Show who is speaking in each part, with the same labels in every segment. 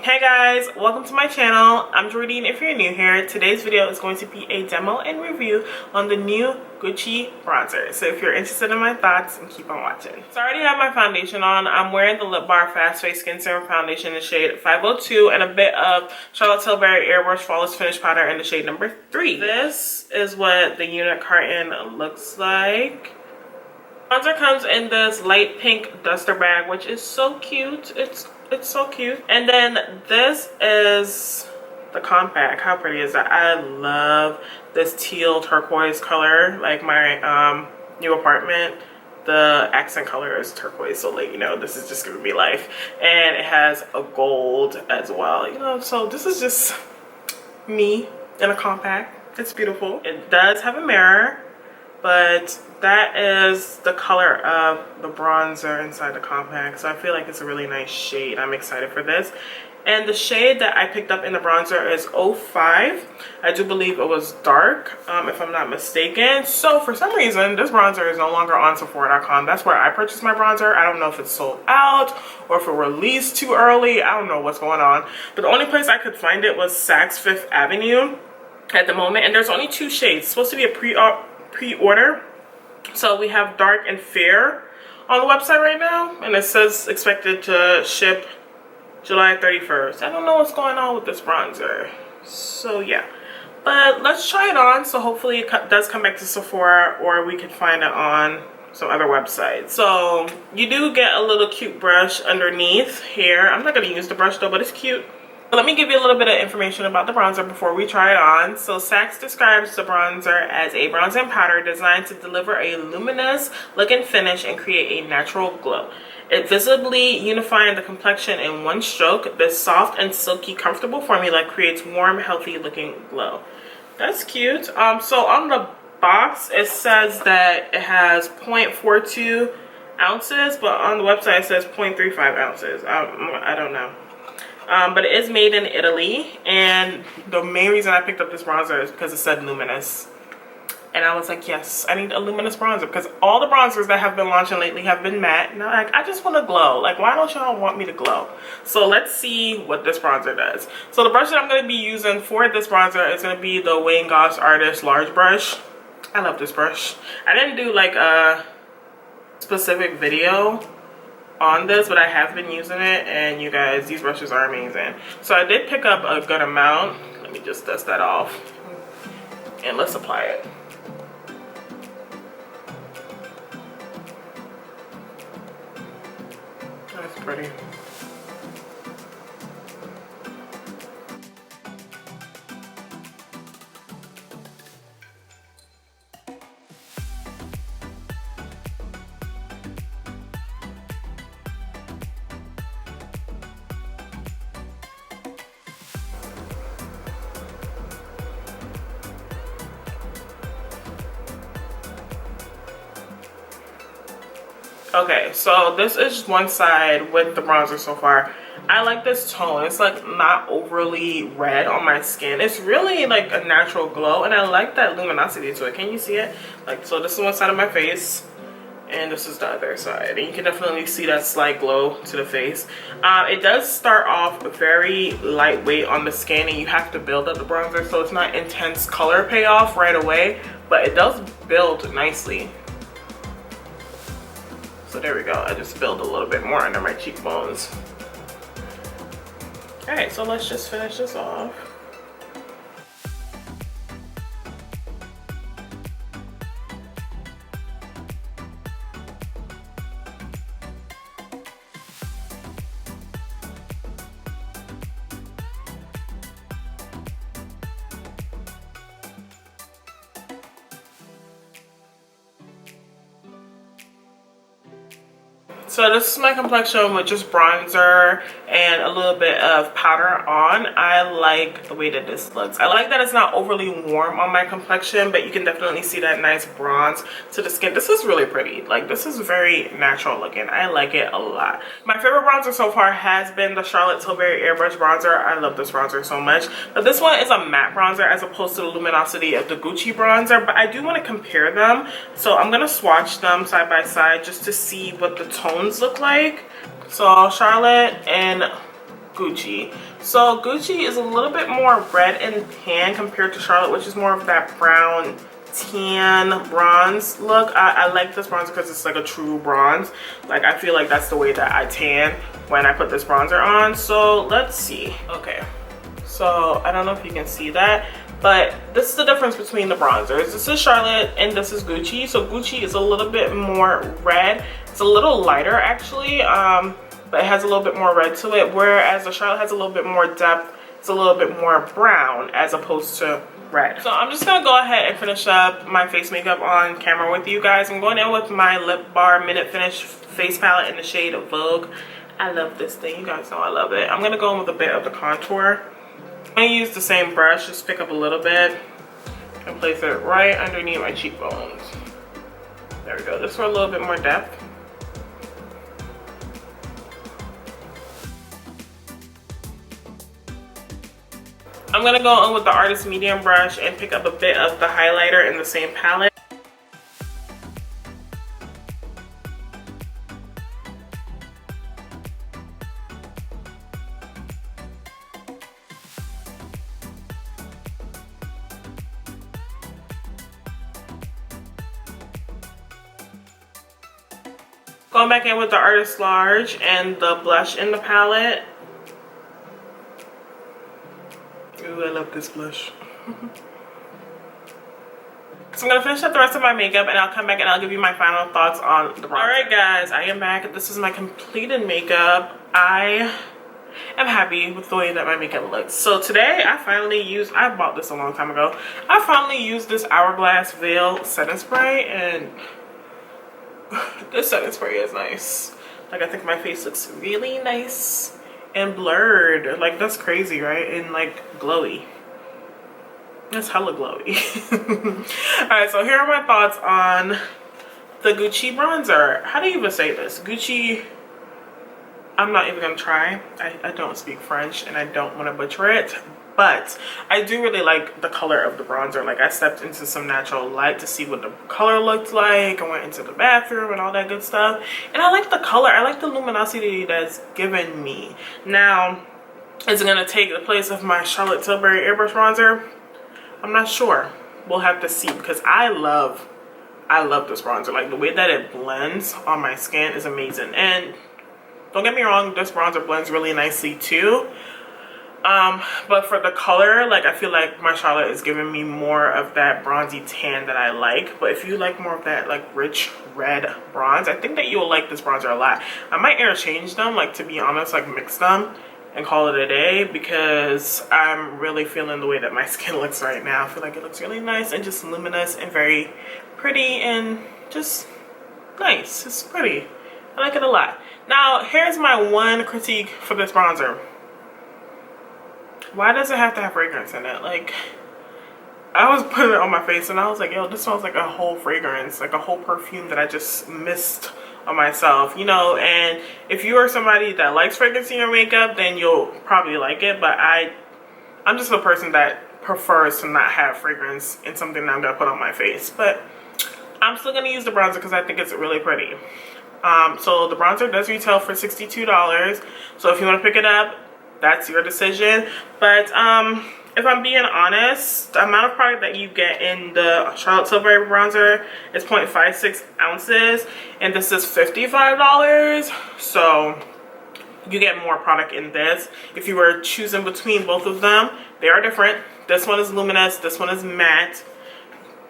Speaker 1: Hey guys, welcome to my channel. I'm Jordan if you're new here. Today's video is going to be a demo and review on the new Gucci bronzer. So if you're interested in my thoughts, then keep on watching. So I already have my foundation on. I'm wearing the Lip Bar Fast Face Skin Serum Foundation in the shade 502 and a bit of Charlotte Tilbury Airbrush Flawless Finish Powder in the shade number 3. This is what the unit carton looks like. Bronzer comes in this light pink duster bag, which is so cute. It's so cute. And then this is the compact. How pretty is that? I love this teal turquoise color. Like my new apartment, the accent color is turquoise, so like, you know, this is just gonna be life. And it has a gold as well, you know, so this is just me in a compact. It's beautiful. It does have a mirror, but that is the color of the bronzer inside the compact, so I feel like it's a really nice shade. I'm excited for this. And the shade that I picked up in the bronzer is 05. I do believe it was dark, if I'm not mistaken. So for some reason, this bronzer is no longer on Sephora.com. That's where I purchased my bronzer. I don't know if it's sold out or if it released too early. I don't know what's going on. But the only place I could find it was Saks Fifth Avenue at the moment. And there's only 2 shades. It's supposed to be a pre-order. So we have dark and fair on the website right now, and it says expected to ship July 31st. I don't know what's going on with this bronzer, so yeah, but let's try it on. So hopefully it does come back to Sephora, or we can find it on some other websites. So you do get a little cute brush underneath here. I'm not going to use the brush though, but it's cute. Let me give you a little bit of information about the bronzer before we try it on. So Saks describes the bronzer as a bronzing powder designed to deliver a luminous look and finish and create a natural glow. It visibly unifying the complexion in one stroke. This soft and silky comfortable formula creates warm, healthy looking glow. That's cute. So on the box it says that it has 0.42 ounces, but on the website it says 0.35 ounces. I don't know. But it is made in Italy, and the main reason I picked up this bronzer is because it said luminous. And I was like, yes, I need a luminous bronzer, because all the bronzers that have been launching lately have been matte. And I'm like, I just want to glow. Like, why don't y'all want me to glow? So let's see what this bronzer does. So the brush that I'm going to be using for this bronzer is going to be the Goss Artist Large Brush. I love this brush. I didn't do like a specific video on this, but I have been using it, and you guys, these brushes are amazing. So I did pick up a good amount. Let me just dust that off, and let's apply it. That's pretty. Okay, so this is one side with the bronzer so far. I like this tone. It's like not overly red on my skin. It's really like a natural glow, and I like that luminosity to it. Can you see it? Like, so this is one side of my face, and this is the other side, and you can definitely see that slight glow to the face. It does start off very lightweight on the skin, and you have to build up the bronzer, so it's not intense color payoff right away, but it does build nicely. So there we go. I just filled a little bit more under my cheekbones. Alright, so let's just finish this off. So this is my complexion with just bronzer and a little bit of powder on. I like the way that this looks. I like that it's not overly warm on my complexion, but you can definitely see that nice bronze to the skin. This is really pretty. Like, this is very natural looking. I like it a lot. My favorite bronzer so far has been the Charlotte Tilbury Airbrush bronzer. I love this bronzer so much. But this one is a matte bronzer as opposed to the luminosity of the Gucci bronzer. But I do want to compare them. So I'm going to swatch them side by side just to see what the tones look like. So Charlotte and Gucci. So Gucci is a little bit more red and tan compared to Charlotte, which is more of that brown tan bronze look. I like this bronzer because it's like a true bronze. Like I feel like that's the way that I tan when I put this bronzer on. So let's see. Okay, so I don't know if you can see that, but this is the difference between the bronzers. This is Charlotte and this is Gucci. So Gucci is a little bit more red. It's a little lighter actually, but it has a little bit more red to it, whereas the Charlotte has a little bit more depth. It's a little bit more brown as opposed to red. So I'm just gonna go ahead and finish up my face makeup on camera with you guys. I'm going in with my Lip Bar Minute Finish face palette in the shade of Vogue. I love this thing, you guys know I love it. I'm gonna go in with a bit of the contour. I'm gonna use the same brush, just pick up a little bit and place it right underneath my cheekbones. There we go, just for a little bit more depth. I'm gonna go in with the Artist Medium brush and pick up a bit of the highlighter in the same palette. Going back in with the Artist Large and the blush in the palette. Ooh, I love this blush. So I'm gonna finish up the rest of my makeup and I'll come back and I'll give you my final thoughts on the bronzer. Alright guys, I am back. This is my completed makeup. I am happy with the way that my makeup looks. So today I bought this a long time ago. I finally used this Hourglass Veil setting spray, and this setting spray is nice. Like I think my face looks really nice and blurred. Like that's crazy, right? And like glowy. That's hella glowy. Alright, so here are my thoughts on the Gucci bronzer. How do you even say this? Gucci, I'm not even gonna try. I don't speak French and I don't want to butcher it, but I do really like the color of the bronzer. Like I stepped into some natural light to see what the color looked like. I went into the bathroom and all that good stuff, and I like the color. I like the luminosity that's given me. Now, is it gonna take the place of my Charlotte Tilbury Airbrush bronzer? I'm not sure. We'll have to see, because I love this bronzer. Like the way that it blends on my skin is amazing. And don't get me wrong, this bronzer blends really nicely too. But for the color, like I feel like my Charlotte is giving me more of that bronzy tan that I like. But if you like more of that like rich red bronze, I think that you will like this bronzer a lot. I might interchange them, like to be honest, like mix them and call it a day, because I'm really feeling the way that my skin looks right now. I feel like it looks really nice and just luminous and very pretty and just nice. It's pretty. I like it a lot. Now, here's my one critique for this bronzer. Why does it have to have fragrance in it? Like, I was putting it on my face and I was like, yo, this smells like a whole fragrance, like a whole perfume that I just missed on myself, you know. And if you are somebody that likes fragrance in your makeup, then you'll probably like it. But I'm just a person that prefers to not have fragrance in something that I'm gonna put on my face. But I'm still gonna use the bronzer because I think it's really pretty. So the bronzer does retail for $62. So if you want to pick it up, that's your decision. But if I'm being honest, the amount of product that you get in the Charlotte Tilbury bronzer is 0.56 ounces, and this is $55. So you get more product in this. If you were choosing between both of them, they are different. This one is luminous, this one is matte.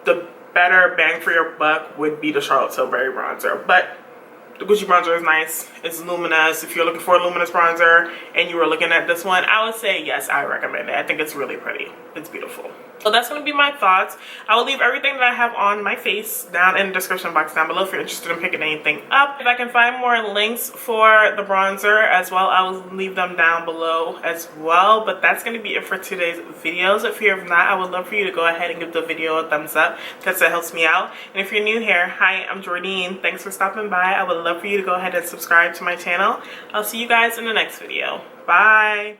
Speaker 1: The better bang for your buck would be the Charlotte Tilbury bronzer, but the Gucci bronzer is nice. It's luminous. If you're looking for a luminous bronzer and you were looking at this one, I would say yes, I recommend it. I think it's really pretty. It's beautiful. So that's going to be my thoughts. I will leave everything that I have on my face down in the description box down below if you're interested in picking anything up. If I can find more links for the bronzer as well, I will leave them down below as well. But that's going to be it for today's videos. If you have not, I would love for you to go ahead and give the video a thumbs up because it helps me out. And if you're new here, hi, I'm Jordine. Thanks for stopping by. I would love for you to go ahead and subscribe to my channel. I'll see you guys in the next video. Bye.